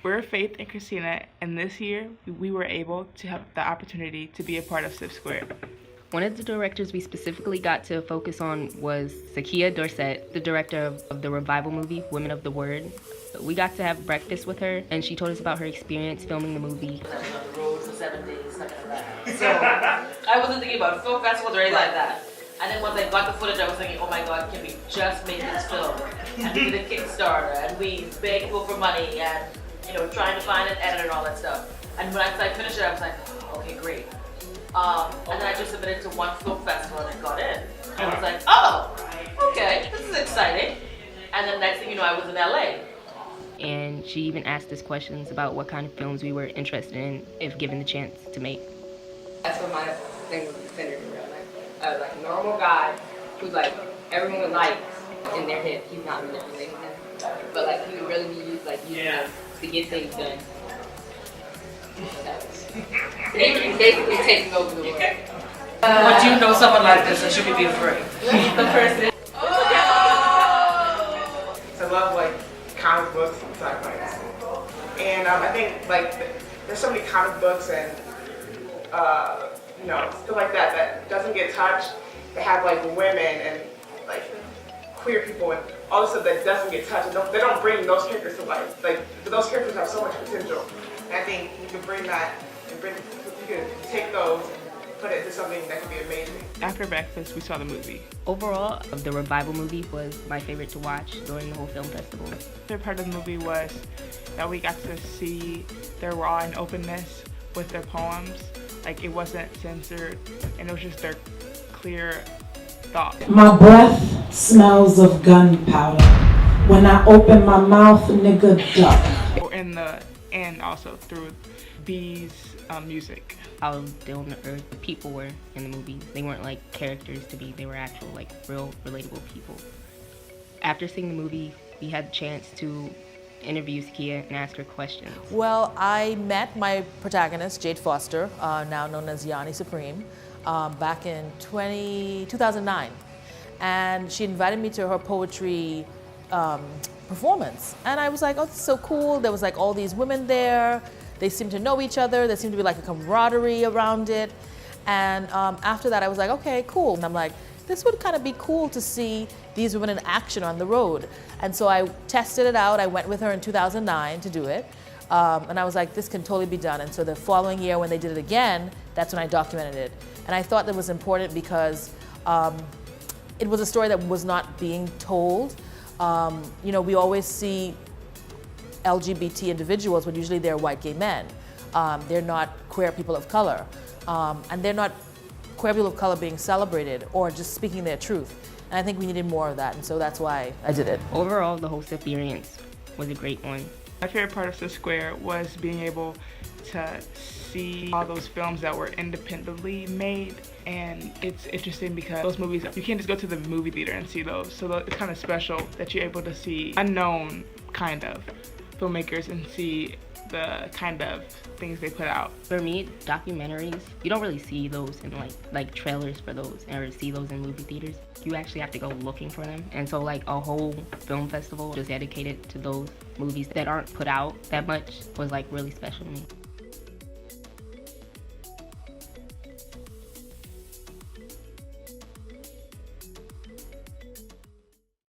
We're Faith and Christina, and this year we were able to have the opportunity to be a part of CIFF². One of the directors we specifically got to focus on was Zakiya Dorset, the director of the revival movie, Women of the Word. We got to have breakfast with her, and she told us about her experience filming the movie. I was on the road for 7 days, stuck in a van. So I wasn't thinking about film festivals or anything like that. And then once I got the footage, I was thinking, oh my God, can we just make this film? And we did a Kickstarter, and we begged people for money, and trying to find an editor and all that stuff. And when I finished it, I was like, okay, great. And then I just submitted to one film festival and I got in. And I was like, oh, okay, this is exciting. And then next thing you know, I was in LA. And she even asked us questions about what kind of films we were interested in if given the chance to make. That's what my thing was centered around. Like a normal guy who's like everyone likes in their head. He's not manipulating them, but like he would really be used to get things done. He's basically taking over the world. But you know someone like this, so should we be afraid? The person. I love like comic books and sci-fi, and I think like there's so many comic books and stuff like that doesn't get touched. They have like women and like queer people and all this stuff that doesn't get touched. They don't bring those characters to life. Like those characters have so much potential. And I think you can bring that and you can take those, put it into something that can be amazing. After breakfast, we saw the movie. Overall, the revival movie was my favorite to watch during the whole film festival. The favorite part of the movie was that we got to see their raw and openness with their poems. Like it wasn't censored, and it was just their clear thoughts. My breath smells of gunpowder. When I open my mouth, nigga duck. And also through B's music. How down to earth the people were in the movie. They weren't like characters to be, they were actual like real relatable people. After seeing the movie, we had the chance to interview Zakiya and ask her questions. Well, I met my protagonist, Jade Foster, now known as Yanni Supreme, back in 2009. And she invited me to her poetry performance. And I was like, oh, this is so cool. There was like all these women there. They seemed to know each other. There seemed to be like a camaraderie around it. And after that, I was like, okay, cool. And I'm like, this would kind of be cool to see these women in action on the road. And so I tested it out. I went with her in 2009 to do it. And I was like, this can totally be done. And so the following year when they did it again, that's when I documented it. And I thought that was important because it was a story that was not being told. We always see LGBT individuals, but usually they're white gay men. They're not queer people of color. And they're not queer people of color being celebrated or just speaking their truth. And I think we needed more of that, and so that's why I did it. Overall, the whole experience was a great one. My favorite part of CIFF² was being able to see all those films that were independently made, and it's interesting because those movies, you can't just go to the movie theater and see those, so it's kind of special that you're able to see unknown kind of filmmakers and see the kind of things they put out. For me, documentaries, you don't really see those in like trailers for those or see those in movie theaters. You actually have to go looking for them. And so like a whole film festival just dedicated to those movies that aren't put out that much was like really special to me.